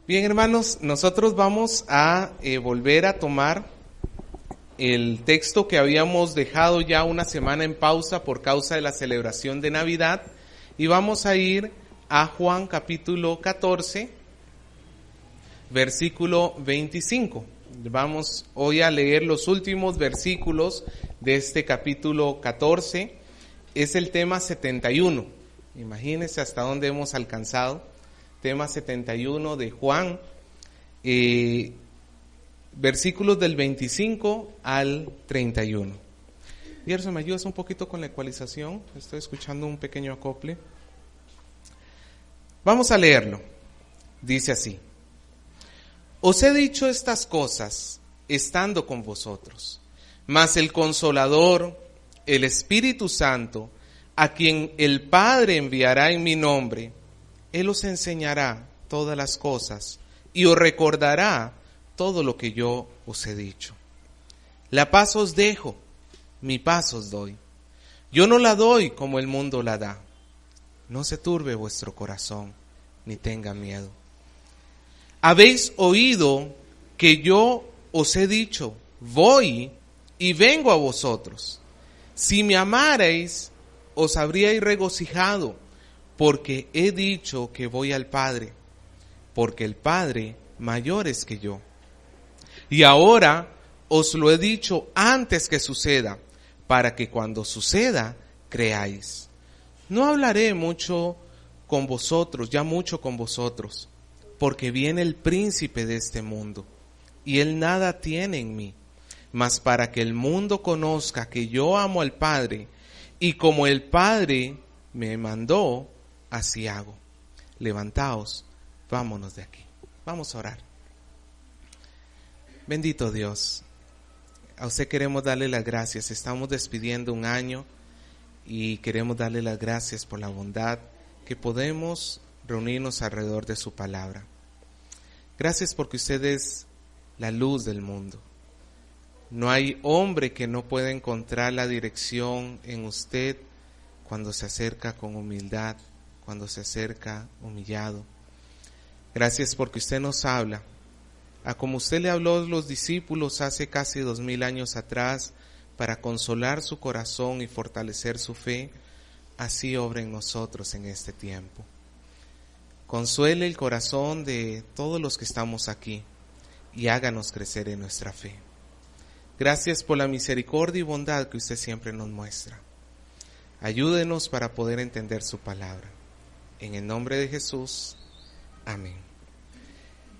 Bien, hermanos, nosotros vamos a volver a tomar el texto que habíamos dejado ya una semana en pausa por causa de la celebración de Navidad y vamos a ir a Juan capítulo 14, versículo 25. Vamos hoy a leer los últimos versículos de este capítulo 14. Es el tema 71. Imagínense hasta dónde hemos alcanzado. Tema 71 de Juan, versículos del 25 al 31. Gerson, ¿me ayudas un poquito con la ecualización? Estoy escuchando un pequeño acople. Vamos a leerlo. Dice así: Os he dicho estas cosas estando con vosotros, mas el Consolador, el Espíritu Santo, a quien el Padre enviará en mi nombre, Él os enseñará todas las cosas y os recordará todo lo que yo os he dicho. La paz os dejo, mi paz os doy. Yo no la doy como el mundo la da. No se turbe vuestro corazón, ni tenga miedo. Habéis oído que yo os he dicho, voy y vengo a vosotros. Si me amarais, os habríais regocijado, porque he dicho que voy al Padre, porque el Padre mayor es que yo. Y ahora os lo he dicho antes que suceda, para que cuando suceda, creáis. No hablaré mucho con vosotros, ya mucho con vosotros, porque viene el príncipe de este mundo, y él nada tiene en mí, mas para que el mundo conozca que yo amo al Padre, y como el Padre me mandó, así hago. Levantaos, vámonos de aquí. Vamos a orar. Bendito Dios, a usted queremos darle las gracias. Estamos despidiendo un año y queremos darle las gracias por la bondad que podemos reunirnos alrededor de su palabra. Gracias porque usted es la luz del mundo. No hay hombre que no pueda encontrar la dirección en usted cuando se acerca con humildad, cuando se acerca humillado. Gracias porque usted nos habla, a como usted le habló a los discípulos hace casi 2000 años atrás, para consolar su corazón y fortalecer su fe, así obra en nosotros en este tiempo. Consuele el corazón de todos los que estamos aquí y háganos crecer en nuestra fe. Gracias por la misericordia y bondad que usted siempre nos muestra. Ayúdenos para poder entender su palabra. En el nombre de Jesús, amén.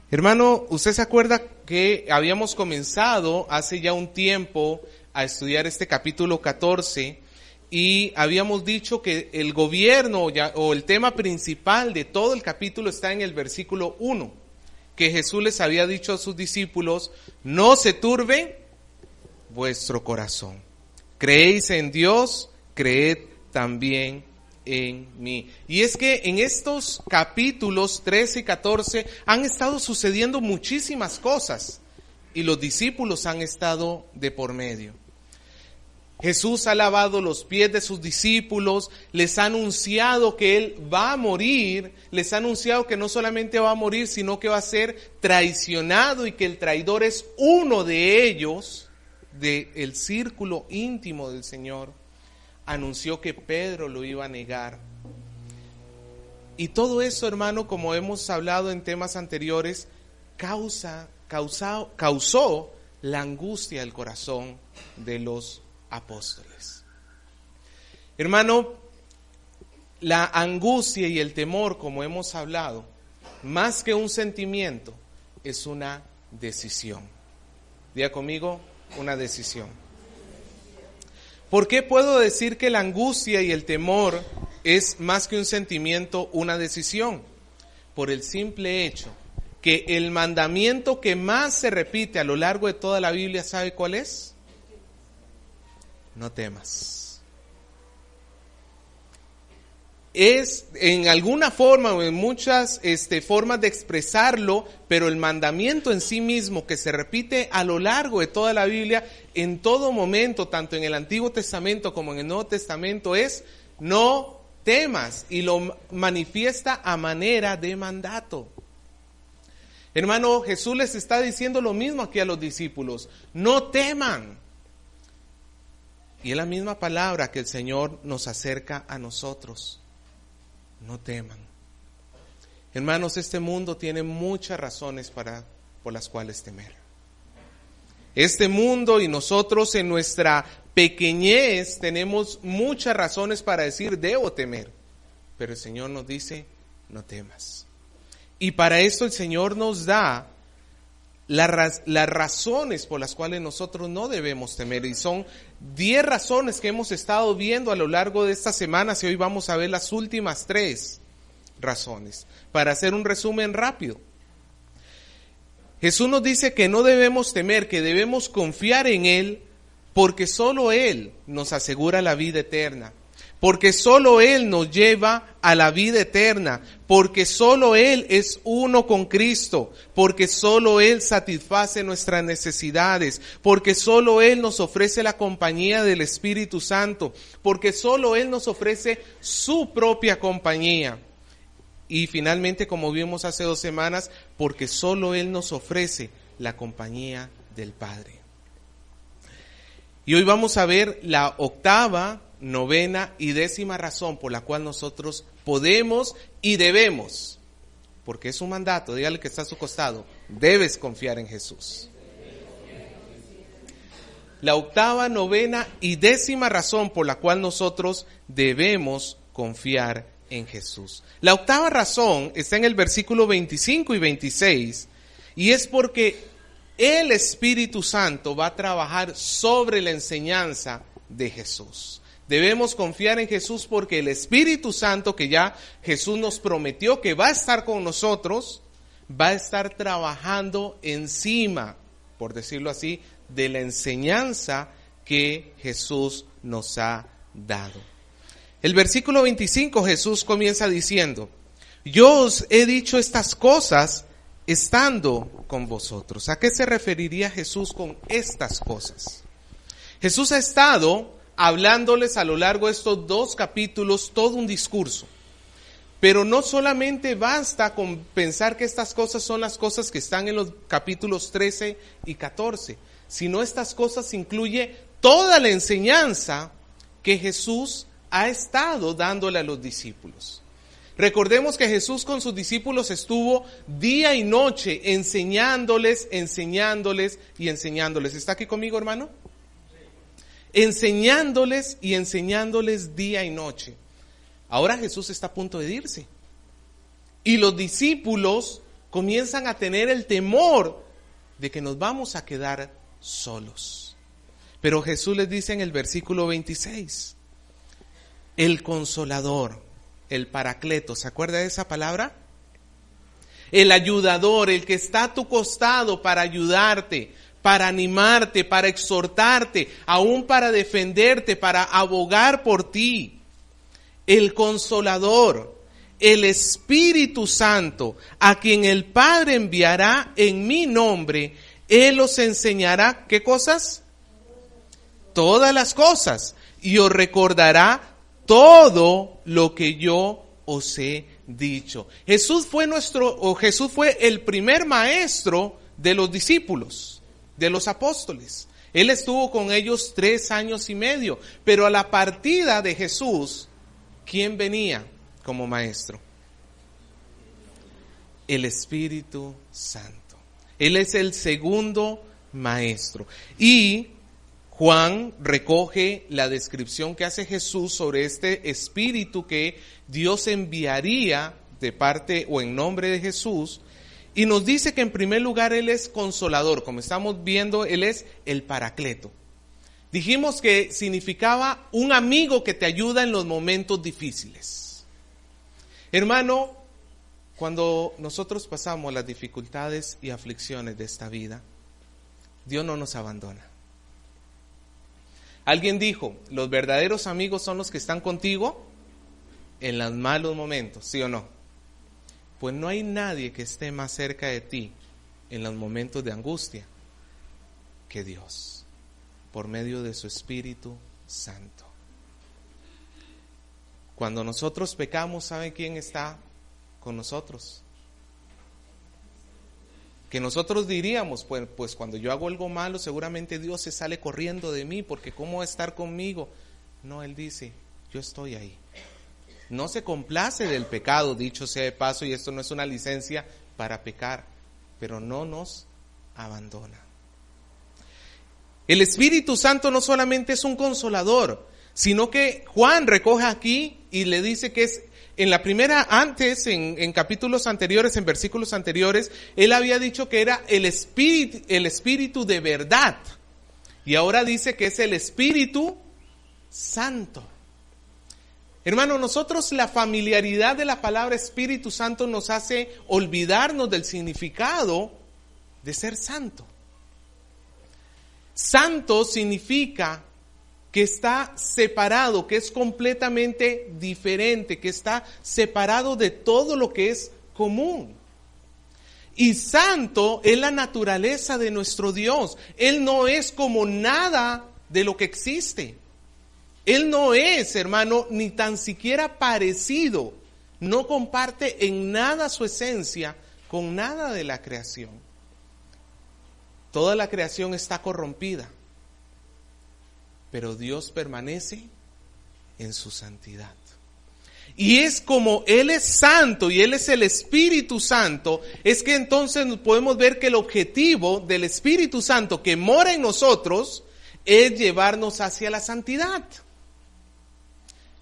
Hermano, ¿usted se acuerda que habíamos comenzado hace ya un tiempo a estudiar este capítulo 14 y habíamos dicho que el gobierno o el tema principal de todo el capítulo está en el versículo 1, que Jesús les había dicho a sus discípulos: no se turbe vuestro corazón. Creéis en Dios, creed también en mí. Y es que en estos capítulos 13 y 14 han estado sucediendo muchísimas cosas y los discípulos han estado de por medio. Jesús ha lavado los pies de sus discípulos, les ha anunciado que Él va a morir, les ha anunciado que no solamente va a morir, sino que va a ser traicionado y que el traidor es uno de ellos, del círculo íntimo del Señor. Anunció que Pedro lo iba a negar. Y todo eso, hermano, como hemos hablado en temas anteriores, causó la angustia del corazón de los apóstoles. Hermano, la angustia y el temor, como hemos hablado, más que un sentimiento, es una decisión. Diga conmigo, una decisión. ¿Por qué puedo decir que la angustia y el temor es más que un sentimiento, una decisión? Por el simple hecho que el mandamiento que más se repite a lo largo de toda la Biblia, ¿sabe cuál es? No temas. Es en alguna forma o en muchas formas de expresarlo, pero el mandamiento en sí mismo que se repite a lo largo de toda la Biblia, en todo momento, tanto en el Antiguo Testamento como en el Nuevo Testamento, es no temas, y lo manifiesta a manera de mandato. Hermano, Jesús les está diciendo lo mismo aquí a los discípulos. No teman. Y es la misma palabra que el Señor nos acerca a nosotros. No teman. Hermanos, este mundo tiene muchas razones por las cuales temer. Este mundo y nosotros en nuestra pequeñez tenemos muchas razones para decir debo temer. Pero el Señor nos dice, no temas. Y para esto el Señor nos da las razones por las cuales nosotros no debemos temer. Y son 10 razones que hemos estado viendo a lo largo de estas semanas y hoy vamos a ver las últimas 3 razones. Para hacer un resumen rápido. Jesús nos dice que no debemos temer, que debemos confiar en Él, porque solo Él nos asegura la vida eterna. Porque solo Él nos lleva a la vida eterna, porque solo Él es uno con Cristo, porque solo Él satisface nuestras necesidades, porque solo Él nos ofrece la compañía del Espíritu Santo, porque solo Él nos ofrece su propia compañía. Y finalmente, como vimos hace 2 semanas, porque solo Él nos ofrece la compañía del Padre. Y hoy vamos a ver la 8ª, 9ª y 10ª razón por la cual nosotros podemos y debemos, porque es un mandato, dígale que está a su costado, debes confiar en Jesús. La 8ª, 9ª y 10ª razón por la cual nosotros debemos confiar en Jesús. La 8ª razón está en el versículo 25 y 26 y es porque el Espíritu Santo va a trabajar sobre la enseñanza de Jesús. Debemos confiar en Jesús porque el Espíritu Santo, que ya Jesús nos prometió que va a estar con nosotros, va a estar trabajando encima, por decirlo así, de la enseñanza que Jesús nos ha dado. El versículo 25 Jesús comienza diciendo, yo os he dicho estas cosas estando con vosotros. ¿A qué se referiría Jesús con estas cosas? Jesús ha estado hablándoles a lo largo de estos 2 capítulos todo un discurso. Pero no solamente basta con pensar que estas cosas son las cosas que están en los capítulos 13 y 14, sino estas cosas incluye toda la enseñanza que Jesús ha estado dándole a los discípulos. Recordemos que Jesús con sus discípulos estuvo día y noche enseñándoles y enseñándoles. ¿Está aquí conmigo, hermano? Enseñándoles y enseñándoles día y noche. Ahora Jesús está a punto de irse. Y los discípulos comienzan a tener el temor de que nos vamos a quedar solos. Pero Jesús les dice en el versículo 26, el Consolador, el Paracleto, ¿se acuerda de esa palabra? El ayudador, el que está a tu costado para ayudarte, para animarte, para exhortarte, aún para defenderte, para abogar por ti. El Consolador, el Espíritu Santo, a quien el Padre enviará en mi nombre, Él os enseñará, ¿qué cosas? Todas las cosas, y os recordará todo lo que yo os he dicho. Jesús fue el primer maestro de los discípulos, de los apóstoles. Él estuvo con ellos 3 años y medio, pero a la partida de Jesús, ¿quién venía como maestro? El Espíritu Santo. Él es el segundo maestro. Y Juan recoge la descripción que hace Jesús sobre este Espíritu que Dios enviaría de parte o en nombre de Jesús. Y nos dice que en primer lugar Él es consolador. Como estamos viendo, Él es el Paracleto. Dijimos que significaba un amigo que te ayuda en los momentos difíciles. Hermano, cuando nosotros pasamos las dificultades y aflicciones de esta vida, Dios no nos abandona. Alguien dijo, los verdaderos amigos son los que están contigo en los malos momentos, ¿sí o no? Pues no hay nadie que esté más cerca de ti en los momentos de angustia que Dios, por medio de su Espíritu Santo. Cuando nosotros pecamos, ¿sabe quién está con nosotros? Que nosotros diríamos, pues cuando yo hago algo malo, seguramente Dios se sale corriendo de mí, porque ¿cómo va a estar conmigo? No, Él dice, yo estoy ahí. No se complace del pecado, dicho sea de paso, y esto no es una licencia para pecar, pero no nos abandona. El Espíritu Santo no solamente es un consolador, sino que Juan recoge aquí y le dice que es, en la primera, antes, en capítulos anteriores, en versículos anteriores, él había dicho que era el Espíritu de verdad. Y ahora dice que es el Espíritu Santo. Hermano, nosotros la familiaridad de la palabra Espíritu Santo nos hace olvidarnos del significado de ser santo. Santo significa que está separado, que es completamente diferente, que está separado de todo lo que es común. Y santo es la naturaleza de nuestro Dios. Él no es como nada de lo que existe. Él no es, hermano, ni tan siquiera parecido. No comparte en nada su esencia con nada de la creación. Toda la creación está corrompida, pero Dios permanece en su santidad. Y es como Él es santo y Él es el Espíritu Santo, es que entonces podemos ver que el objetivo del Espíritu Santo que mora en nosotros es llevarnos hacia la santidad.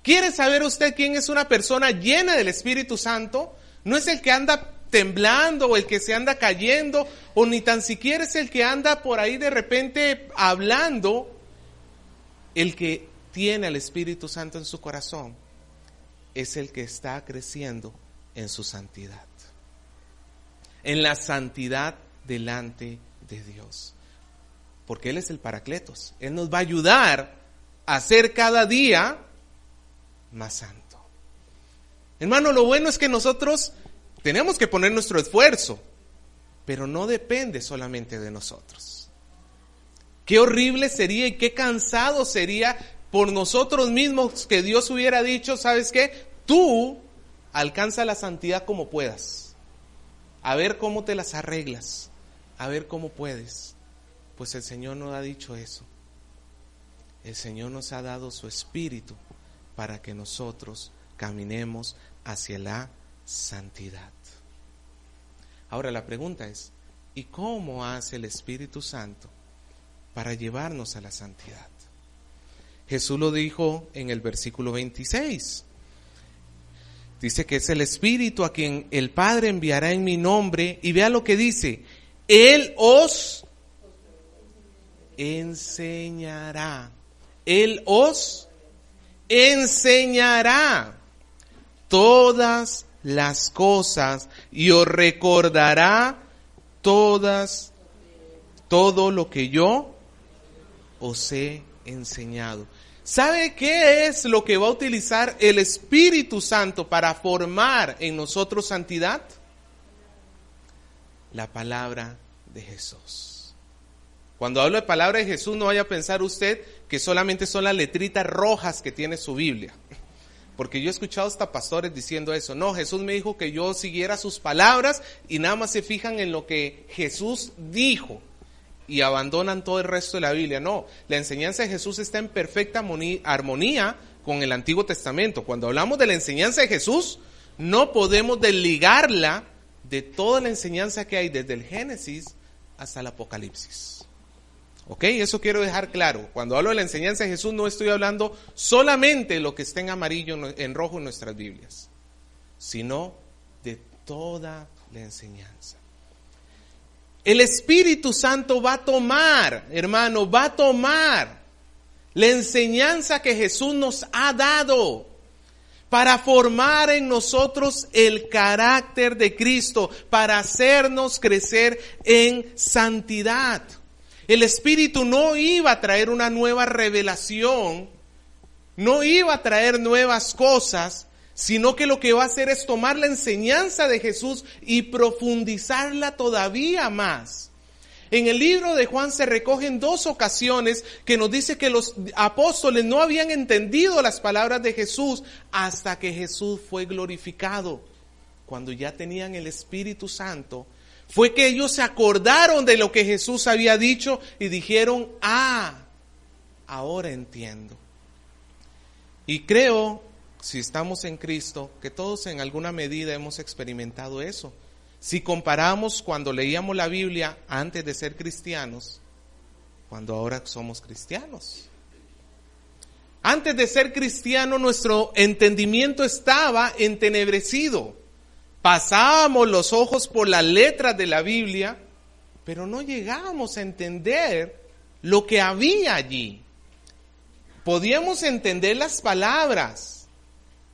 ¿Quiere saber usted quién es una persona llena del Espíritu Santo? No es el que anda temblando o el que se anda cayendo, o ni tan siquiera es el que anda por ahí de repente hablando. El que tiene al Espíritu Santo en su corazón es el que está creciendo en su santidad, en la santidad delante de Dios, porque Él es el Paracletos. Él nos va a ayudar a ser cada día más santo. Hermano, lo bueno es que nosotros tenemos que poner nuestro esfuerzo, pero no depende solamente de nosotros. Qué horrible sería y qué cansado sería por nosotros mismos que Dios hubiera dicho, ¿sabes qué? Tú alcanza la santidad como puedas. A ver cómo te las arreglas. A ver cómo puedes. Pues el Señor no ha dicho eso. El Señor nos ha dado su Espíritu para que nosotros caminemos hacia la santidad. Ahora la pregunta es, ¿y cómo hace el Espíritu Santo para llevarnos a la santidad? Jesús lo dijo en el versículo 26. Dice que es el Espíritu a quien el Padre enviará en mi nombre. Y vea lo que dice. Él os enseñará. Él os enseñará todas las cosas y os recordará todo lo que yo os he enseñado. ¿Sabe qué es lo que va a utilizar el Espíritu Santo para formar en nosotros santidad? La palabra de Jesús. Cuando hablo de palabra de Jesús, no vaya a pensar usted que solamente son las letritas rojas que tiene su Biblia. Porque yo he escuchado hasta pastores diciendo eso. No, Jesús me dijo que yo siguiera sus palabras y nada más se fijan en lo que Jesús dijo y abandonan todo el resto de la Biblia. No, la enseñanza de Jesús está en perfecta armonía con el Antiguo Testamento. Cuando hablamos de la enseñanza de Jesús, no podemos desligarla de toda la enseñanza que hay desde el Génesis hasta el Apocalipsis. ¿Ok? Eso quiero dejar claro. Cuando hablo de la enseñanza de Jesús, no estoy hablando solamente de lo que está en amarillo, en rojo en nuestras Biblias, sino de toda la enseñanza. El Espíritu Santo va a tomar, hermano, va a tomar la enseñanza que Jesús nos ha dado para formar en nosotros el carácter de Cristo, para hacernos crecer en santidad. El Espíritu no iba a traer una nueva revelación, no iba a traer nuevas cosas, sino que lo que va a hacer es tomar la enseñanza de Jesús y profundizarla todavía más. En el libro de Juan se recogen 2 ocasiones que nos dice que los apóstoles no habían entendido las palabras de Jesús hasta que Jesús fue glorificado. Cuando ya tenían el Espíritu Santo, Fue que ellos se acordaron de lo que Jesús había dicho y dijeron, ahora entiendo. Y creo, si estamos en Cristo, que todos en alguna medida hemos experimentado eso. Si comparamos cuando leíamos la Biblia antes de ser cristianos, cuando ahora somos cristianos. Antes de ser cristiano, nuestro entendimiento estaba entenebrecido. Pasábamos los ojos por las letras de la Biblia, pero no llegábamos a entender lo que había allí. Podíamos entender las palabras,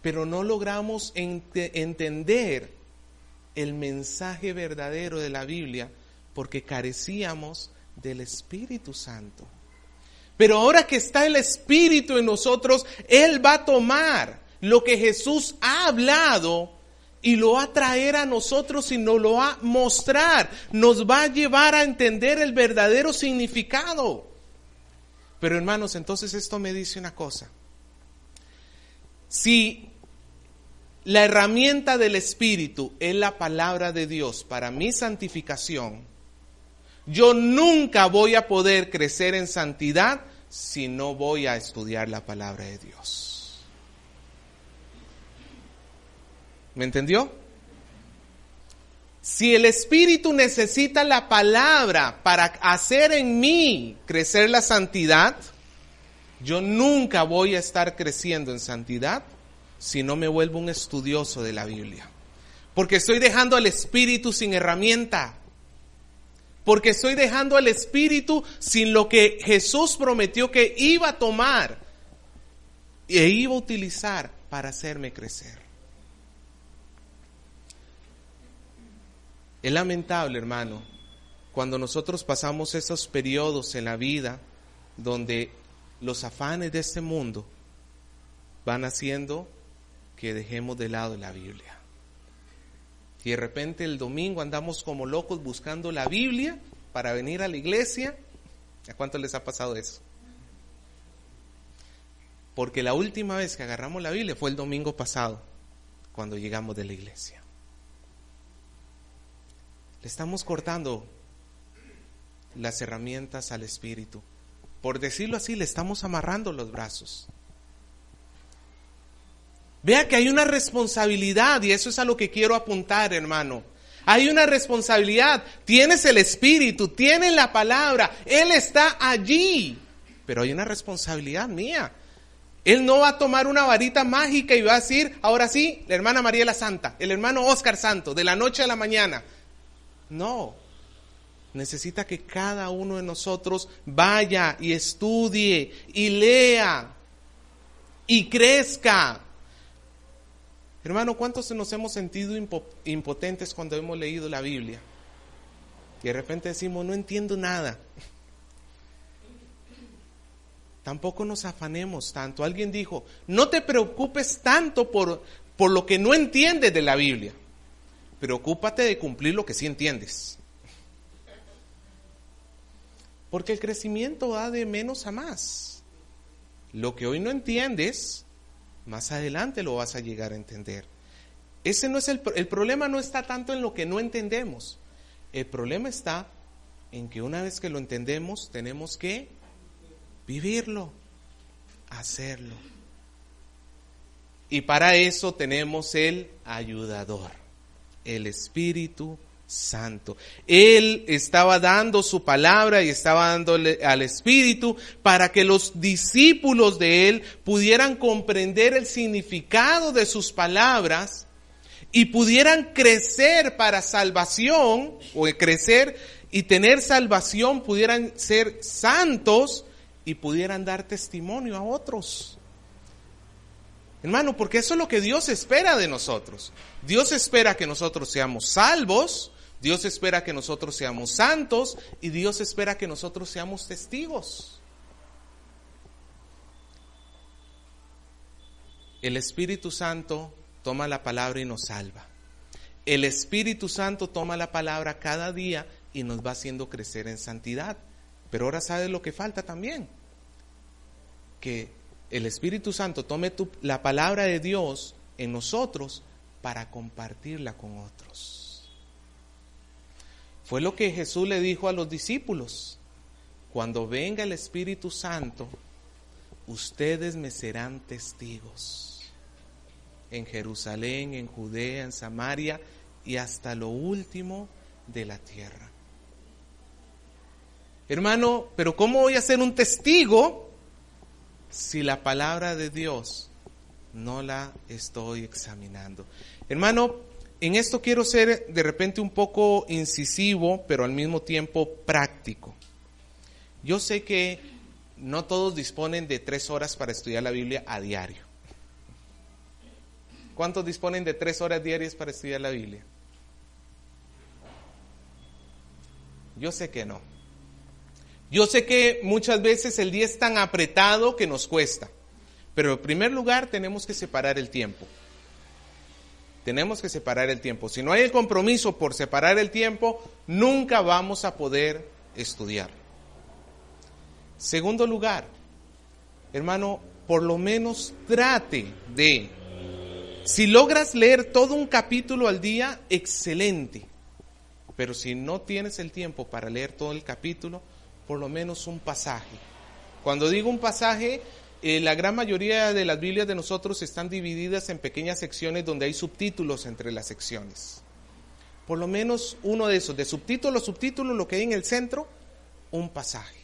pero no logramos entender el mensaje verdadero de la Biblia porque carecíamos del Espíritu Santo. Pero ahora que está el Espíritu en nosotros, Él va a tomar lo que Jesús ha hablado y lo va a traer a nosotros y nos lo va a mostrar. Nos va a llevar a entender el verdadero significado. Pero hermanos, entonces esto me dice una cosa. Si la herramienta del Espíritu es la palabra de Dios para mi santificación, yo nunca voy a poder crecer en santidad si no voy a estudiar la palabra de Dios. ¿Me entendió? Si el Espíritu necesita la palabra para hacer en mí crecer la santidad, yo nunca voy a estar creciendo en santidad si no me vuelvo un estudioso de la Biblia. Porque estoy dejando al Espíritu sin herramienta. Porque estoy dejando al Espíritu sin lo que Jesús prometió que iba a tomar e iba a utilizar para hacerme crecer. Es lamentable, hermano, cuando nosotros pasamos esos periodos en la vida donde los afanes de este mundo van haciendo que dejemos de lado la Biblia. Y de repente el domingo andamos como locos buscando la Biblia para venir a la iglesia. ¿A cuánto les ha pasado eso? Porque la última vez que agarramos la Biblia fue el domingo pasado, cuando llegamos de la iglesia. Le estamos cortando las herramientas al Espíritu. Por decirlo así, le estamos amarrando los brazos. Vea que hay una responsabilidad y eso es a lo que quiero apuntar, hermano. Hay una responsabilidad. Tienes el Espíritu, tienes la palabra, Él está allí. Pero hay una responsabilidad mía. Él no va a tomar una varita mágica y va a decir, ahora sí, la hermana Mariela Santa, el hermano Oscar Santo, de la noche a la mañana. No, necesita que cada uno de nosotros vaya y estudie y lea y crezca. Hermano, ¿cuántos nos hemos sentido impotentes cuando hemos leído la Biblia? Y de repente decimos, no entiendo nada. Tampoco nos afanemos tanto. Alguien dijo, no te preocupes tanto por lo que no entiendes de la Biblia. Preocúpate de cumplir lo que sí entiendes. Porque el crecimiento va de menos a más. Lo que hoy no entiendes, más adelante lo vas a llegar a entender. Ese no es el problema no está tanto en lo que no entendemos. El problema está en que una vez que lo entendemos, tenemos que vivirlo, hacerlo. Y para eso tenemos el ayudador, el Espíritu Santo. Él estaba dando su palabra y estaba dándole al Espíritu para que los discípulos de Él pudieran comprender el significado de sus palabras y pudieran crecer para salvación, o crecer y tener salvación, pudieran ser santos y pudieran dar testimonio a otros. Hermano, porque eso es lo que Dios espera de nosotros. Dios espera que nosotros seamos salvos, Dios espera que nosotros seamos santos y Dios espera que nosotros seamos testigos. El Espíritu Santo toma la palabra y nos salva. El Espíritu Santo toma la palabra cada día y nos va haciendo crecer en santidad. Pero ahora ¿sabes lo que falta también? Que el Espíritu Santo tome la palabra de Dios en nosotros para compartirla con otros. Fue lo que Jesús le dijo a los discípulos: cuando venga el Espíritu Santo, ustedes me serán testigos en Jerusalén, en Judea, en Samaria y hasta lo último de la tierra. Hermano, pero ¿cómo voy a ser un testigo si la palabra de Dios no la estoy examinando? Hermano, en esto quiero ser de repente un poco incisivo, pero al mismo tiempo práctico. Yo sé que no todos disponen de 3 horas para estudiar la Biblia a diario. ¿Cuántos disponen de 3 horas diarias para estudiar la Biblia? Yo sé que no. Yo sé que muchas veces el día es tan apretado que nos cuesta. Pero en primer lugar tenemos que separar el tiempo. Tenemos que separar el tiempo. Si no hay el compromiso por separar el tiempo, nunca vamos a poder estudiar. Segundo lugar, hermano, por lo menos trate de, si logras leer todo un capítulo al día, excelente. Pero si no tienes el tiempo para leer todo el capítulo, por lo menos un pasaje. Cuando digo un pasaje, la gran mayoría de las Biblias de nosotros están divididas en pequeñas secciones donde hay subtítulos entre las secciones. Por lo menos uno de esos, de subtítulo a subtítulo, lo que hay en el centro, un pasaje.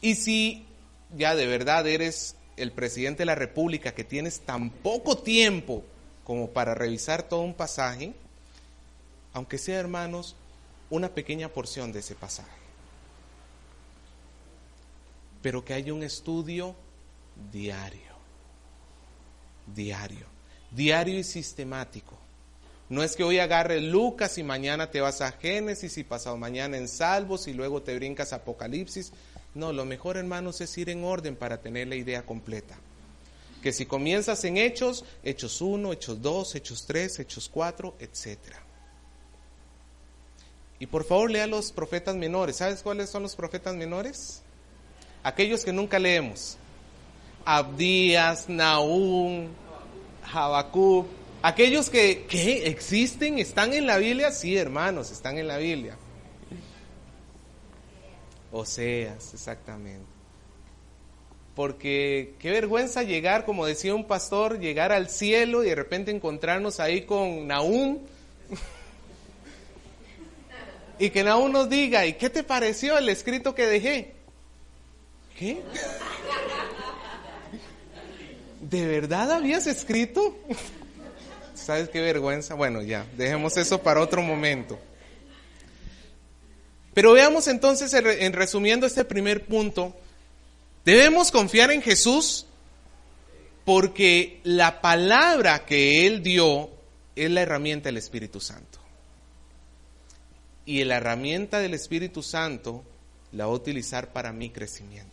Y si ya de verdad eres el presidente de la República, que tienes tan poco tiempo como para revisar todo un pasaje, aunque sea, hermanos, una pequeña porción de ese pasaje. Pero que haya un estudio diario y sistemático. No es que hoy agarres Lucas y mañana te vas a Génesis y pasado mañana en Salmos y luego te brincas a Apocalipsis. No, lo mejor, hermanos, es ir en orden para tener la idea completa. Que si comienzas en Hechos, Hechos 1, Hechos 2, Hechos 3, Hechos 4, etc. Y por favor lea los profetas menores. ¿Sabes cuáles son los profetas menores? Aquellos que nunca leemos. Abdías, Nahum, Habacuc. Aquellos que existen, están en la Biblia. Sí, hermanos, están en la Biblia. Oseas, exactamente. Porque qué vergüenza llegar, como decía un pastor, llegar al cielo y de repente encontrarnos ahí con Nahum. Y que Nahum nos diga: ¿y qué te pareció el escrito que dejé? ¿Qué? ¿De verdad habías escrito? ¿Sabes qué vergüenza? Bueno, ya, dejemos eso para otro momento. Pero veamos entonces, en resumiendo este primer punto, debemos confiar en Jesús porque la palabra que Él dio es la herramienta del Espíritu Santo. Y la herramienta del Espíritu Santo la voy a utilizar para mi crecimiento.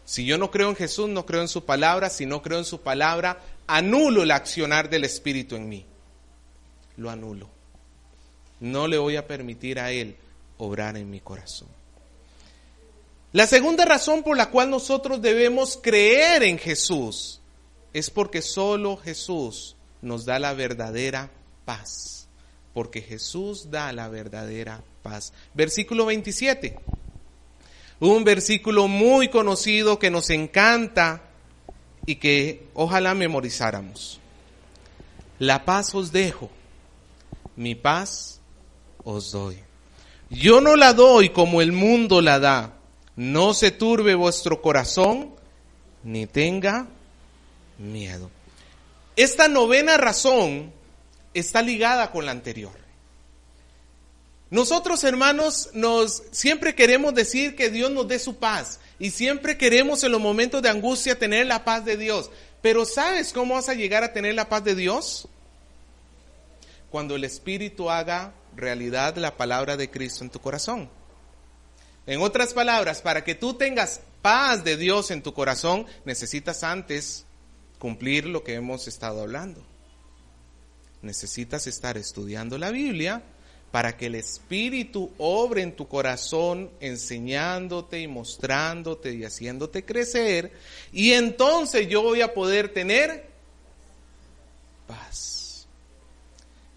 Si yo no creo en Jesús, no creo en su palabra. Si no creo en su palabra, anulo el accionar del Espíritu en mí. Lo anulo. No le voy a permitir a Él obrar en mi corazón. La segunda razón por la cual nosotros debemos creer en Jesús es porque solo Jesús nos da la verdadera paz. Porque Jesús da la verdadera paz. Versículo 27. Un versículo muy conocido que nos encanta y que ojalá memorizáramos. La paz os dejo, mi paz os doy. Yo no la doy como el mundo la da. No se turbe vuestro corazón, ni tenga miedo. Esta novena razón está ligada con la anterior. Nosotros, hermanos, siempre queremos decir que Dios nos dé su paz. Y siempre queremos en los momentos de angustia tener la paz de Dios. Pero ¿sabes cómo vas a llegar a tener la paz de Dios? Cuando el Espíritu haga realidad la palabra de Cristo en tu corazón. En otras palabras, para que tú tengas paz de Dios en tu corazón, necesitas antes cumplir lo que hemos estado hablando. Necesitas estar estudiando la Biblia para que el Espíritu obre en tu corazón, enseñándote y mostrándote y haciéndote crecer. Y entonces yo voy a poder tener paz.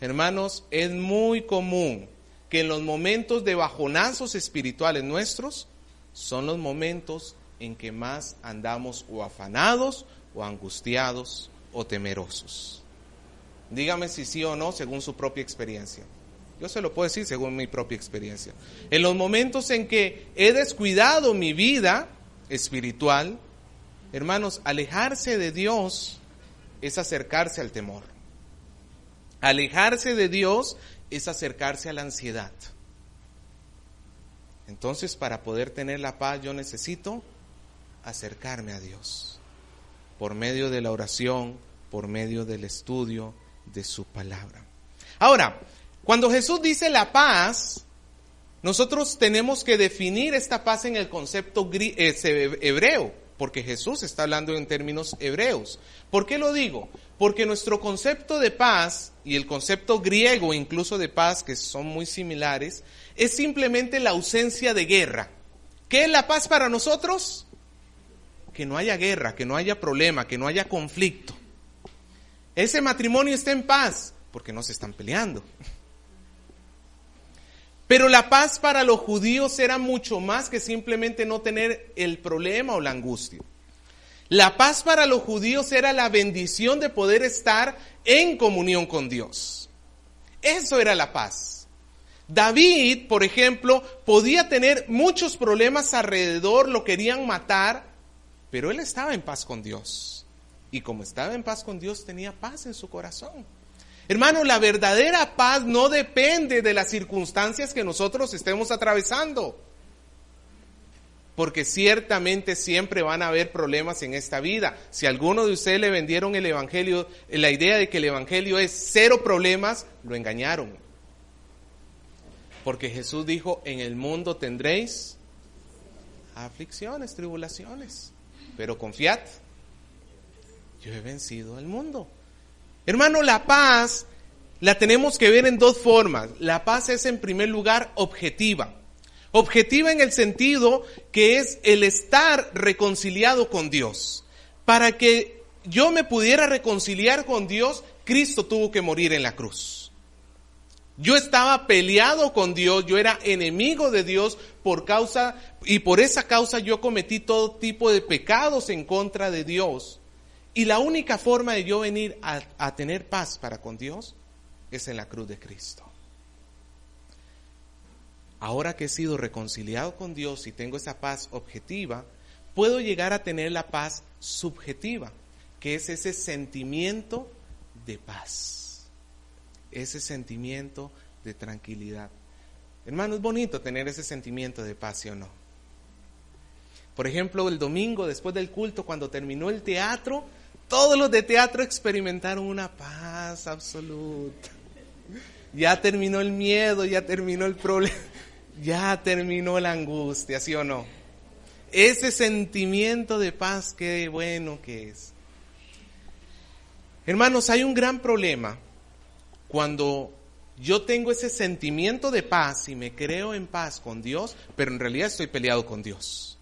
Hermanos, es muy común que en los momentos de bajonazos espirituales nuestros son los momentos en que más andamos o afanados o angustiados o temerosos. Dígame si sí o no según su propia experiencia. Yo se lo puedo decir según mi propia experiencia. En los momentos en que he descuidado mi vida espiritual, hermanos, alejarse de Dios es acercarse al temor. Alejarse de Dios es acercarse a la ansiedad. Entonces, para poder tener la paz, yo necesito acercarme a Dios por medio de la oración, por medio del estudio de su palabra. Ahora, cuando Jesús dice la paz, nosotros tenemos que definir esta paz en el concepto hebreo, porque Jesús está hablando en términos hebreos. ¿Por qué lo digo? Porque nuestro concepto de paz y el concepto griego incluso de paz, que son muy similares, es simplemente la ausencia de guerra. ¿Qué es la paz para nosotros? Que no haya guerra, que no haya problema, que no haya conflicto. Ese matrimonio está en paz porque no se están peleando. Pero la paz para los judíos era mucho más que simplemente no tener el problema o la angustia. La paz para los judíos era la bendición de poder estar en comunión con Dios. Eso era la paz. David, por ejemplo, podía tener muchos problemas alrededor, lo querían matar, pero él estaba en paz con Dios. Y como estaba en paz con Dios, tenía paz en su corazón. Hermano, la verdadera paz no depende de las circunstancias que nosotros estemos atravesando. Porque ciertamente siempre van a haber problemas en esta vida. Si a alguno de ustedes le vendieron el evangelio, la idea de que el evangelio es cero problemas, lo engañaron. Porque Jesús dijo, en el mundo tendréis aflicciones, tribulaciones. Pero confiad, yo he vencido al mundo. Hermano, la paz la tenemos que ver en dos formas. La paz es en primer lugar objetiva. Objetiva en el sentido que es el estar reconciliado con Dios. Para que yo me pudiera reconciliar con Dios, Cristo tuvo que morir en la cruz. Yo estaba peleado con Dios, yo era enemigo de Dios por esa causa yo cometí todo tipo de pecados en contra de Dios. Y la única forma de yo venir a tener paz para con Dios es en la cruz de Cristo. Ahora que he sido reconciliado con Dios y tengo esa paz objetiva, puedo llegar a tener la paz subjetiva, que es ese sentimiento de paz, ese sentimiento de tranquilidad. Hermano, es bonito tener ese sentimiento de paz, ¿sí o no? Por ejemplo, el domingo después del culto, cuando terminó el teatro, todos los de teatro experimentaron una paz absoluta. Ya terminó el miedo, ya terminó el problema, ya terminó la angustia, ¿sí o no? Ese sentimiento de paz, qué bueno que es. Hermanos, hay un gran problema cuando yo tengo ese sentimiento de paz y me creo en paz con Dios, pero en realidad estoy peleado con Dios.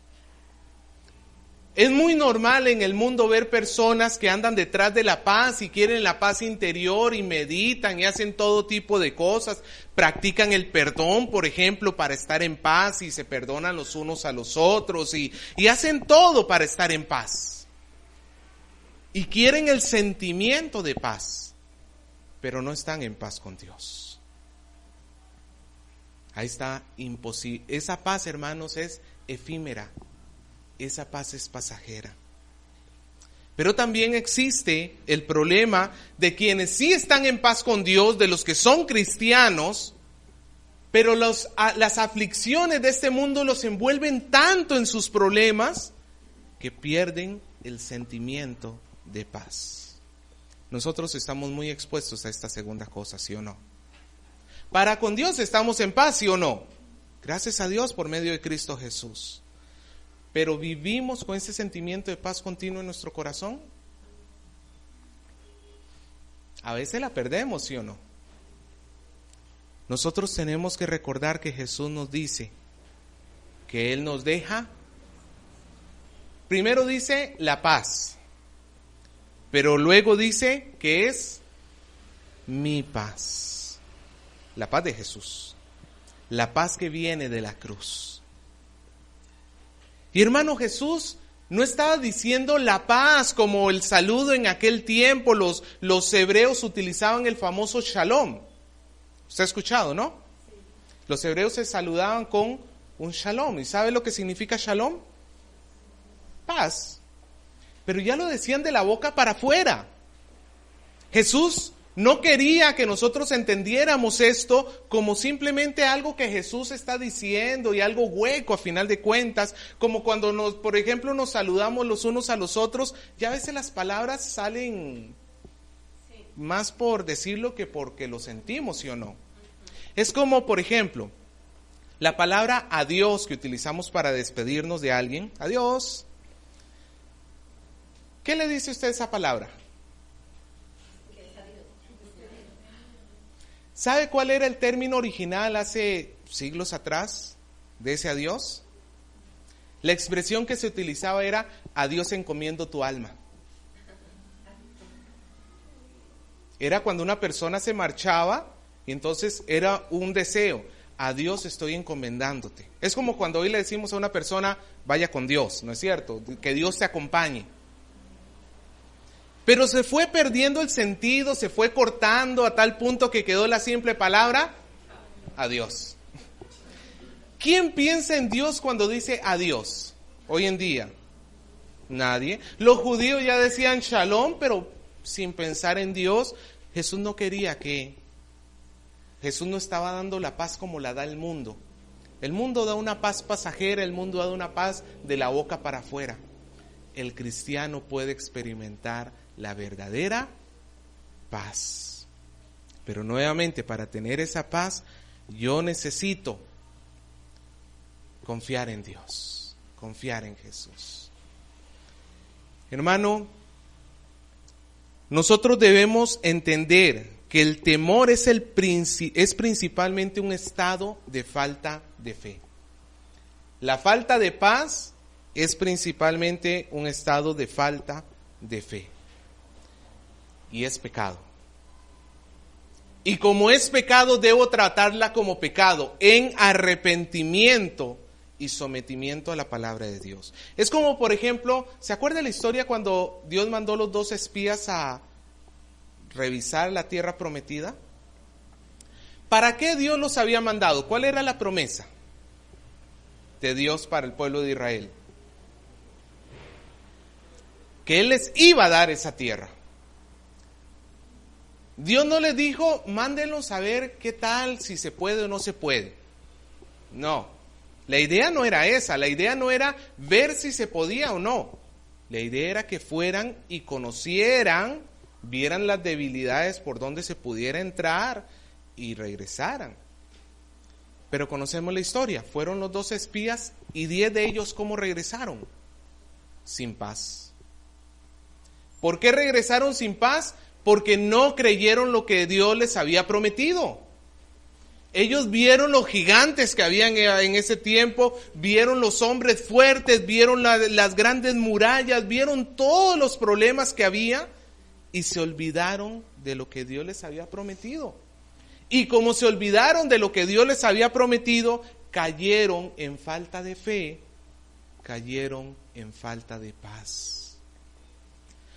Es muy normal en el mundo ver personas que andan detrás de la paz y quieren la paz interior y meditan y hacen todo tipo de cosas. Practican el perdón, por ejemplo, para estar en paz y se perdonan los unos a los otros y hacen todo para estar en paz. Y quieren el sentimiento de paz, pero no están en paz con Dios. Ahí está imposible. Esa paz, hermanos, es efímera. Esa paz es pasajera. Pero también existe el problema de quienes sí están en paz con Dios, de los que son cristianos, pero las aflicciones de este mundo los envuelven tanto en sus problemas que pierden el sentimiento de paz. Nosotros estamos muy expuestos a esta segunda cosa, ¿sí o no? Para con Dios estamos en paz, ¿sí o no? Gracias a Dios por medio de Cristo Jesús. Pero vivimos con ese sentimiento de paz continuo en nuestro corazón. A veces la perdemos, ¿sí o no? Nosotros tenemos que recordar que Jesús nos dice que Él nos deja. Primero dice la paz, pero luego dice que es mi paz. La paz de Jesús. la paz que viene de la cruz. Y hermano, Jesús no estaba diciendo la paz como el saludo en aquel tiempo. Los hebreos utilizaban el famoso shalom. ¿Usted ha escuchado, no? Los hebreos se saludaban con un shalom. ¿Y sabe lo que significa shalom? Paz. Pero ya lo decían de la boca para afuera. Jesús no quería que nosotros entendiéramos esto como simplemente algo que Jesús está diciendo y algo hueco a final de cuentas, como cuando por ejemplo, nos saludamos los unos a los otros, ya a veces las palabras salen más por decirlo que porque lo sentimos, ¿sí o no? Es como, por ejemplo, la palabra adiós que utilizamos para despedirnos de alguien. Adiós. ¿Qué le dice usted a esa palabra? ¿Sabe cuál era el término original hace siglos atrás de ese adiós? La expresión que se utilizaba era: a Dios encomiendo tu alma. Era cuando una persona se marchaba y entonces era un deseo: a Dios estoy encomendándote. Es como cuando hoy le decimos a una persona: vaya con Dios, ¿no es cierto? Que Dios te acompañe. Pero se fue perdiendo el sentido, se fue cortando a tal punto que quedó la simple palabra adiós. ¿Quién piensa en Dios cuando dice adiós hoy en día? Nadie. Los judíos ya decían shalom, pero sin pensar en Dios. Jesús no quería que... Jesús no estaba dando la paz como la da el mundo. El mundo da una paz pasajera, el mundo da una paz de la boca para afuera. El cristiano puede experimentar la verdadera paz. Pero nuevamente, para tener esa paz, yo necesito confiar en Dios, confiar en Jesús. Hermano, nosotros debemos entender que el temor es principalmente un estado de falta de fe. La falta de paz es principalmente un estado de falta de fe. Y es pecado. Y como es pecado, debo tratarla como pecado, en arrepentimiento y sometimiento a la palabra de Dios. Es como, por ejemplo, ¿se acuerda la historia cuando Dios mandó los 2 espías a revisar la tierra prometida? ¿Para qué Dios los había mandado? ¿Cuál era la promesa de Dios para el pueblo de Israel? Que Él les iba a dar esa tierra. Dios no les dijo: mándenlos a ver qué tal, si se puede o no se puede. No, la idea no era esa, la idea no era ver si se podía o no. La idea era que fueran y conocieran, vieran las debilidades por donde se pudiera entrar y regresaran. Pero conocemos la historia, fueron los 2 espías y 10 de ellos, ¿cómo regresaron? Sin paz. ¿Por qué regresaron sin paz? Porque no creyeron lo que Dios les había prometido. Ellos vieron los gigantes que habían en ese tiempo, vieron los hombres fuertes, vieron las grandes murallas, vieron todos los problemas que había y se olvidaron de lo que Dios les había prometido. Y como se olvidaron de lo que Dios les había prometido, cayeron en falta de fe, cayeron en falta de paz.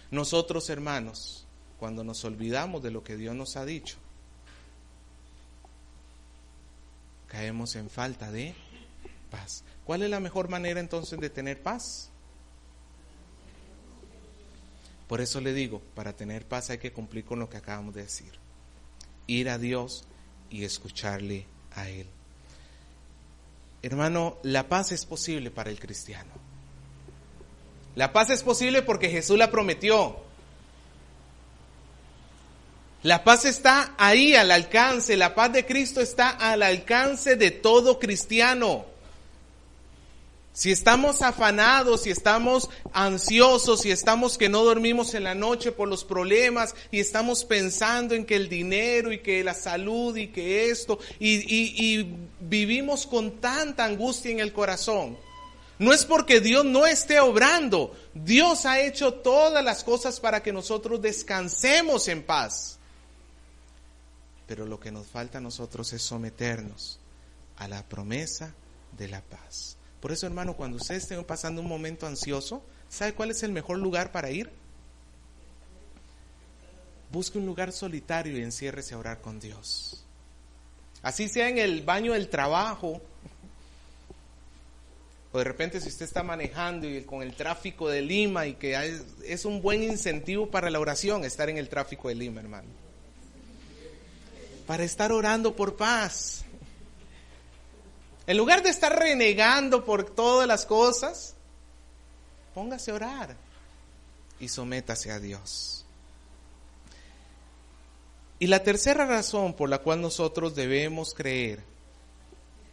Nosotros, hermanos, cuando nos olvidamos de lo que Dios nos ha dicho, caemos en falta de paz. ¿Cuál es la mejor manera entonces de tener paz? Por eso le digo, para tener paz hay que cumplir con lo que acabamos de decir. Ir a Dios y escucharle a Él. Hermano, la paz es posible para el cristiano. La paz es posible porque Jesús la prometió. La paz está ahí al alcance, la paz de Cristo está al alcance de todo cristiano. Si estamos afanados, si estamos ansiosos, si estamos que no dormimos en la noche por los problemas y estamos pensando en que el dinero y que la salud y que esto y vivimos con tanta angustia en el corazón, no es porque Dios no esté obrando. Dios ha hecho todas las cosas para que nosotros descansemos en paz. Pero lo que nos falta a nosotros es someternos a la promesa de la paz. Por eso, hermano, cuando ustedes estén pasando un momento ansioso, ¿sabe cuál es el mejor lugar para ir? Busque un lugar solitario y enciérrese a orar con Dios. Así sea en el baño del trabajo, o de repente si usted está manejando y con el tráfico de Lima, y que es un buen incentivo para la oración estar en el tráfico de Lima, hermano, para estar orando por paz. En lugar de estar renegando por todas las cosas, póngase a orar y sométase a Dios. Y la tercera razón por la cual nosotros debemos creer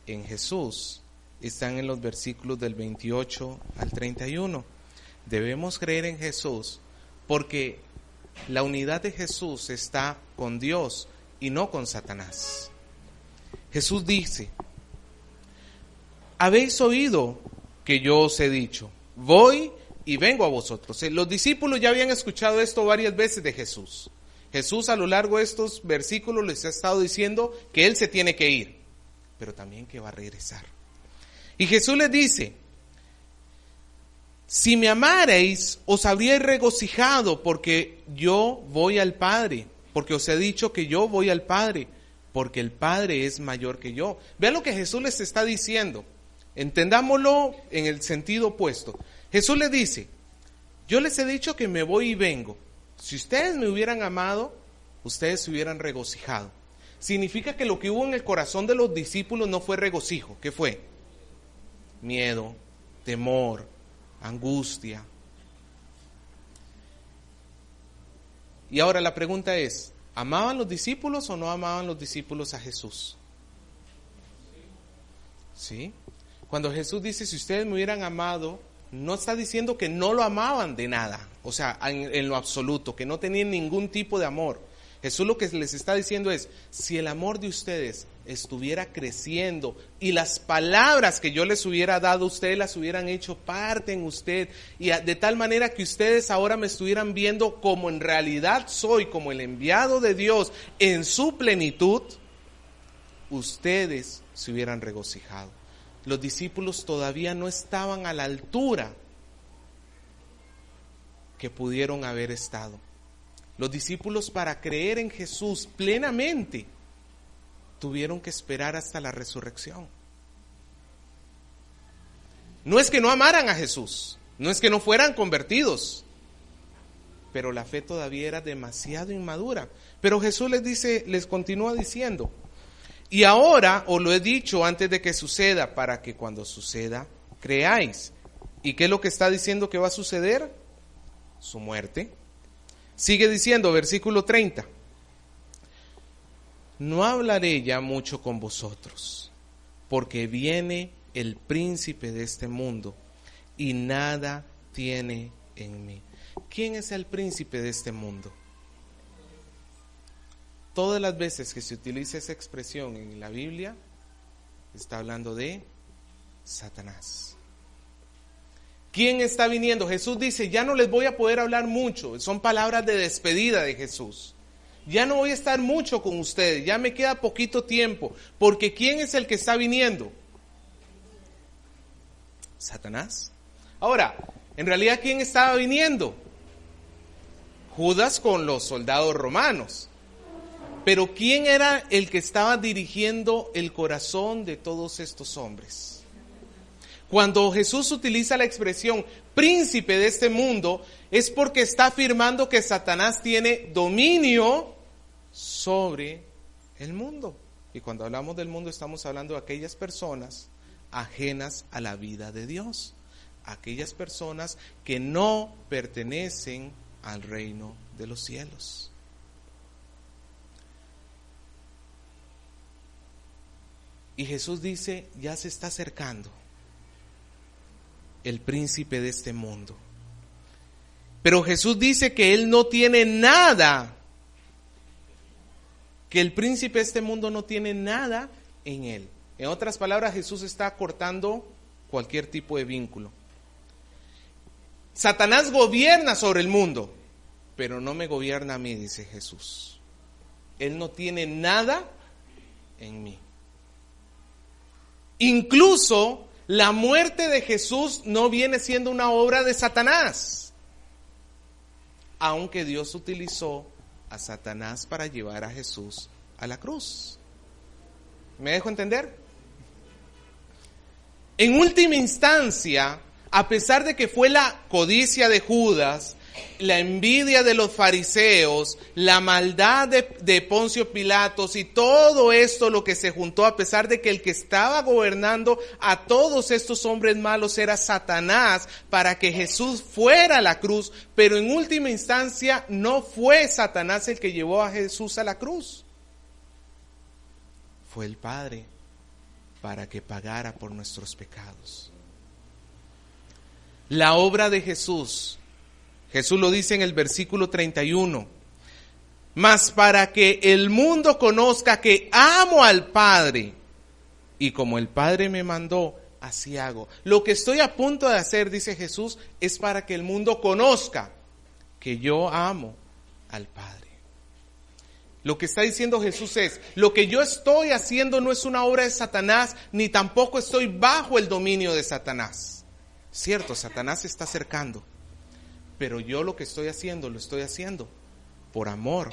en Jesús están en los versículos del 28 al 31. Debemos creer en Jesús porque la unidad de Jesús está con Dios y no con Satanás. Jesús dice: habéis oído que yo os he dicho, voy y vengo a vosotros. Los discípulos ya habían escuchado esto varias veces de Jesús. Jesús a lo largo de estos versículos les ha estado diciendo que Él se tiene que ir, pero también que va a regresar. Y Jesús les dice: si me amarais, os habríais regocijado porque yo voy al Padre, porque os he dicho que yo voy al Padre, porque el Padre es mayor que yo. Vean lo que Jesús les está diciendo. Entendámoslo en el sentido opuesto. Jesús les dice: yo les he dicho que me voy y vengo. Si ustedes me hubieran amado, ustedes se hubieran regocijado. Significa que lo que hubo en el corazón de los discípulos no fue regocijo. ¿Qué fue? Miedo, temor, angustia. Y ahora la pregunta es: ¿amaban los discípulos o no amaban los discípulos a Jesús? ¿Sí? Cuando Jesús dice: si ustedes me hubieran amado, no está diciendo que no lo amaban de nada, o sea, en lo absoluto, que no tenían ningún tipo de amor. Jesús lo que les está diciendo es: si el amor de ustedes estuviera creciendo y las palabras que yo les hubiera dado, ustedes las hubieran hecho parte en usted, y de tal manera que ustedes ahora me estuvieran viendo como en realidad soy, como el enviado de Dios en su plenitud, ustedes se hubieran regocijado. Los discípulos todavía no estaban a la altura que pudieron haber estado. Los discípulos, para creer en Jesús plenamente, tuvieron que esperar hasta la resurrección. No es que no amaran a Jesús, no es que no fueran convertidos, pero la fe todavía era demasiado inmadura. Pero Jesús les continúa diciendo: y ahora os lo he dicho antes de que suceda, para que cuando suceda creáis. ¿Y qué es lo que está diciendo que va a suceder? Su muerte. Sigue diciendo, versículo 30. No hablaré ya mucho con vosotros, porque viene el príncipe de este mundo, y nada tiene en mí. ¿Quién es el príncipe de este mundo? Todas las veces que se utiliza esa expresión en la Biblia, está hablando de Satanás. ¿Quién está viniendo? Jesús dice: ya no les voy a poder hablar mucho. Son palabras de despedida de Jesús. Ya no voy a estar mucho con ustedes, ya me queda poquito tiempo. Porque ¿quién es el que está viniendo? Satanás. Ahora, en realidad, ¿quién estaba viniendo? Judas con los soldados romanos. Pero ¿quién era el que estaba dirigiendo el corazón de todos estos hombres? Cuando Jesús utiliza la expresión príncipe de este mundo, es porque está afirmando que Satanás tiene dominio sobre el mundo. Y cuando hablamos del mundo, estamos hablando de aquellas personas ajenas a la vida de Dios, aquellas personas que no pertenecen al reino de los cielos. Y Jesús dice: ya se está acercando el príncipe de este mundo. Pero Jesús dice que Él no tiene nada, que el príncipe de este mundo no tiene nada en Él. En otras palabras, Jesús está cortando cualquier tipo de vínculo. Satanás gobierna sobre el mundo, pero no me gobierna a mí, dice Jesús. Él no tiene nada en mí. Incluso la muerte de Jesús no viene siendo una obra de Satanás, aunque Dios utilizó a Satanás para llevar a Jesús a la cruz. ¿Me dejo entender? En última instancia, a pesar de que fue la codicia de Judas, la envidia de los fariseos, la maldad de Poncio Pilatos y todo esto lo que se juntó, a pesar de que el que estaba gobernando a todos estos hombres malos era Satanás para que Jesús fuera a la cruz, pero en última instancia no fue Satanás el que llevó a Jesús a la cruz. Fue el Padre para que pagara por nuestros pecados. La obra de Jesús lo dice en el versículo 31, mas para que el mundo conozca que amo al Padre, y como el Padre me mandó, así hago. Lo que estoy a punto de hacer, dice Jesús, es para que el mundo conozca que yo amo al Padre. Lo que está diciendo Jesús es, lo que yo estoy haciendo no es una obra de Satanás, ni tampoco estoy bajo el dominio de Satanás. Cierto, Satanás se está acercando, pero yo lo que estoy haciendo, lo estoy haciendo por amor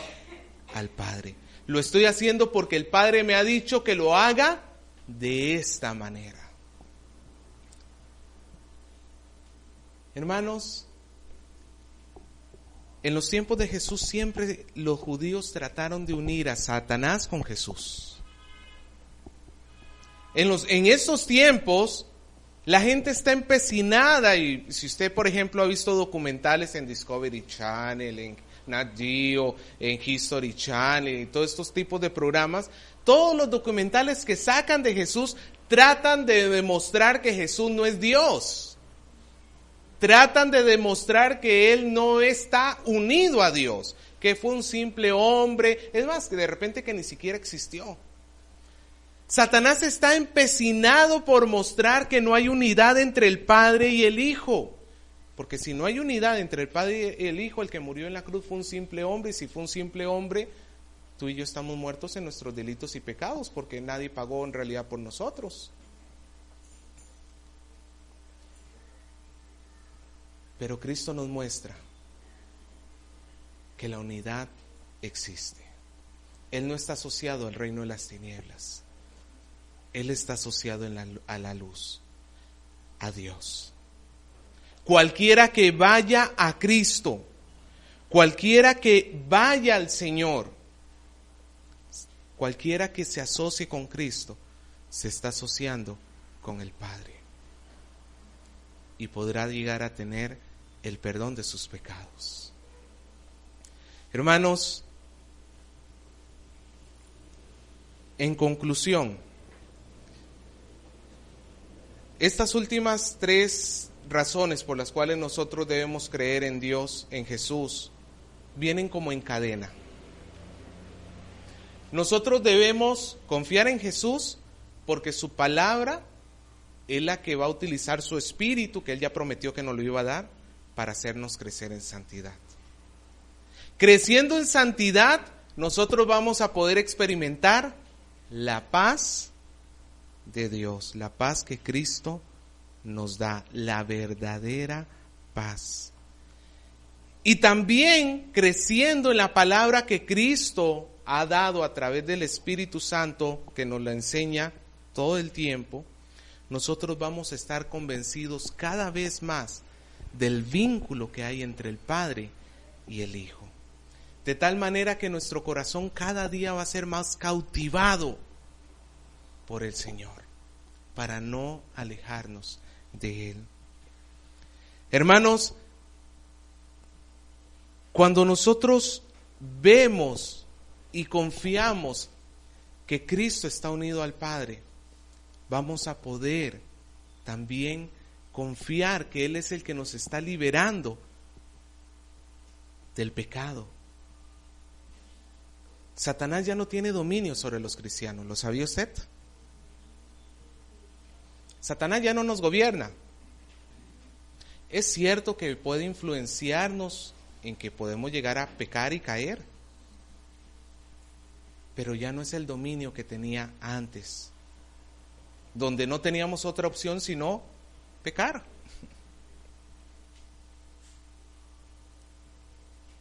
al Padre. Lo estoy haciendo porque el Padre me ha dicho que lo haga de esta manera. Hermanos, en los tiempos de Jesús siempre los judíos trataron de unir a Satanás con Jesús. En estos tiempos la gente está empecinada, y si usted por ejemplo ha visto documentales en Discovery Channel, en Nat Geo, en History Channel y todos estos tipos de programas, todos los documentales que sacan de Jesús tratan de demostrar que Jesús no es Dios. Tratan de demostrar que Él no está unido a Dios, que fue un simple hombre, es más, que de repente que ni siquiera existió. Satanás está empecinado por mostrar que no hay unidad entre el Padre y el Hijo. Porque si no hay unidad entre el Padre y el Hijo, el que murió en la cruz fue un simple hombre, y si fue un simple hombre, tú y yo estamos muertos en nuestros delitos y pecados, porque nadie pagó en realidad por nosotros. Pero Cristo nos muestra que la unidad existe. Él no está asociado al reino de las tinieblas. Él está asociado a la luz, a Dios. Cualquiera que vaya a Cristo, cualquiera que vaya al Señor, cualquiera que se asocie con Cristo, se está asociando con el Padre. Y podrá llegar a tener el perdón de sus pecados. Hermanos, en conclusión, estas últimas 3 razones por las cuales nosotros debemos creer en Dios, en Jesús, vienen como en cadena. Nosotros debemos confiar en Jesús porque su palabra es la que va a utilizar su espíritu, que Él ya prometió que nos lo iba a dar, para hacernos crecer en santidad. Creciendo en santidad, nosotros vamos a poder experimentar la paz de Dios, la paz que Cristo nos da, la verdadera paz. Y también creciendo en la palabra que Cristo ha dado a través del Espíritu Santo, que nos la enseña todo el tiempo, nosotros vamos a estar convencidos cada vez más del vínculo que hay entre el Padre y el Hijo. De tal manera que nuestro corazón cada día va a ser más cautivado por el Señor, para no alejarnos de Él. Hermanos, cuando nosotros vemos y confiamos que Cristo está unido al Padre, vamos a poder también confiar que Él es el que nos está liberando del pecado. Satanás ya no tiene dominio sobre los cristianos, ¿lo sabía usted? Satanás ya no nos gobierna. Es cierto que puede influenciarnos en que podemos llegar a pecar y caer, pero ya no es el dominio que tenía antes. donde no teníamos otra opción sino pecar.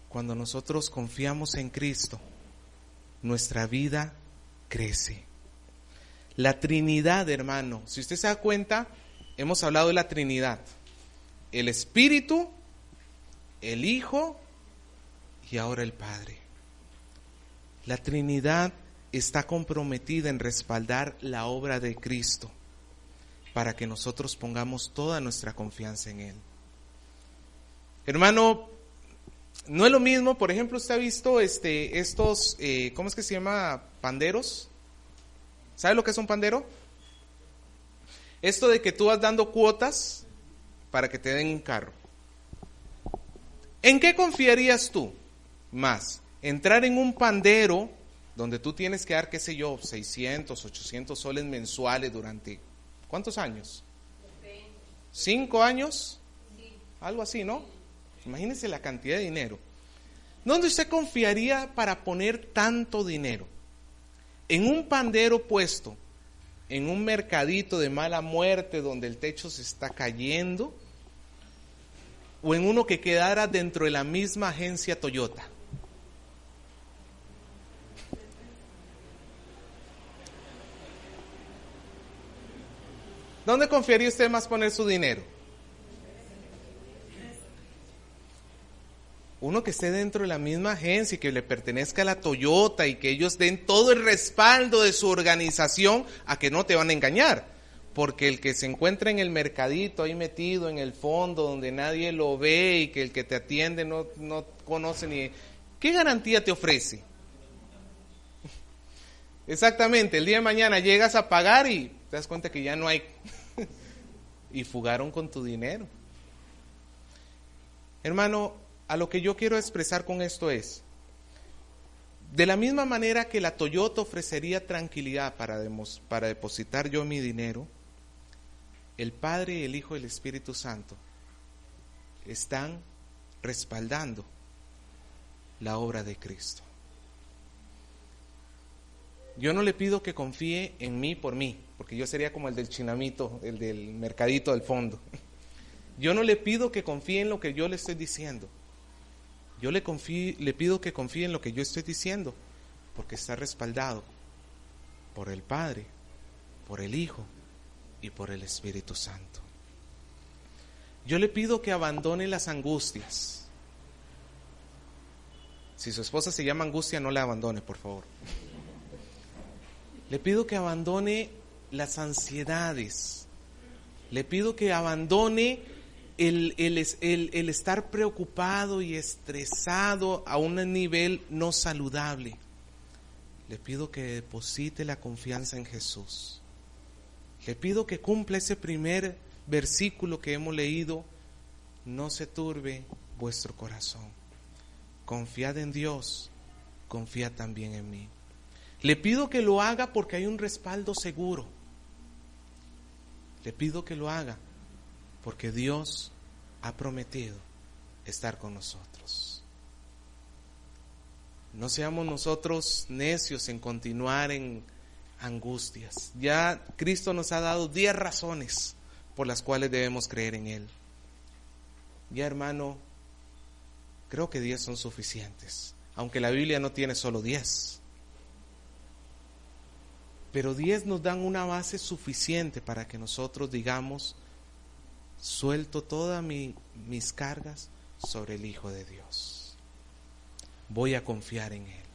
Cuando nosotros confiamos en Cristo, nuestra vida crece. La Trinidad, hermano, si usted se da cuenta, hemos hablado de la Trinidad: el Espíritu, el Hijo y ahora el Padre. La Trinidad está comprometida en respaldar la obra de Cristo para que nosotros pongamos toda nuestra confianza en Él. Hermano, no es lo mismo, por ejemplo, usted ha visto estos, ¿cómo es que se llama? Panderos. ¿Sabe lo que es un pandero? Esto de que tú vas dando cuotas para que te den un carro. ¿En qué confiarías tú más? ¿Entrar en un pandero donde tú tienes que dar, qué sé yo, 600, 800 soles mensuales durante ¿cuántos años? 5 años, algo así, ¿no? Imagínese la cantidad de dinero. ¿Dónde usted confiaría para poner tanto dinero? ¿En un pandero puesto en un mercadito de mala muerte donde el techo se está cayendo? ¿O en uno que quedara dentro de la misma agencia Toyota? ¿Dónde confiaría usted más poner su dinero? Uno que esté dentro de la misma agencia y que le pertenezca a la Toyota y que ellos den todo el respaldo de su organización, a que no te van a engañar. Porque el que se encuentra en el mercadito ahí metido en el fondo donde nadie lo ve y que el que te atiende no conoce ni... ¿Qué garantía te ofrece? Exactamente, el día de mañana llegas a pagar y te das cuenta que ya no hay... y fugaron con tu dinero. Hermano, a lo que yo quiero expresar con esto es, de la misma manera que la Toyota ofrecería tranquilidad para depositar yo mi dinero, el Padre, el Hijo y el Espíritu Santo están respaldando la obra de Cristo. Yo no le pido que confíe en mí por mí, porque yo sería como el del chinamito, el del mercadito del fondo. Yo no le pido que confíe en lo que yo le estoy diciendo. Yo le pido que confíe en lo que yo estoy diciendo, porque está respaldado por el Padre, por el Hijo y por el Espíritu Santo. Yo le pido que abandone las angustias. Si su esposa se llama Angustia, no la abandone, por favor. Le pido que abandone las ansiedades. Le pido que abandone el estar preocupado y estresado a un nivel no saludable. Le pido que deposite la confianza en Jesús. Le pido que cumpla ese primer versículo que hemos leído: no se turbe vuestro corazón. Confiad en Dios, confiad también en mí. Le pido que lo haga porque hay un respaldo seguro. Le pido que lo haga porque Dios ha prometido estar con nosotros. No seamos nosotros necios en continuar en angustias. Ya Cristo nos ha dado 10 razones por las cuales debemos creer en Él. Ya, hermano, creo que 10 son suficientes, aunque la Biblia no tiene solo 10. Pero 10 nos dan una base suficiente para que nosotros digamos: suelto todas mis cargas sobre el Hijo de Dios. Voy a confiar en Él.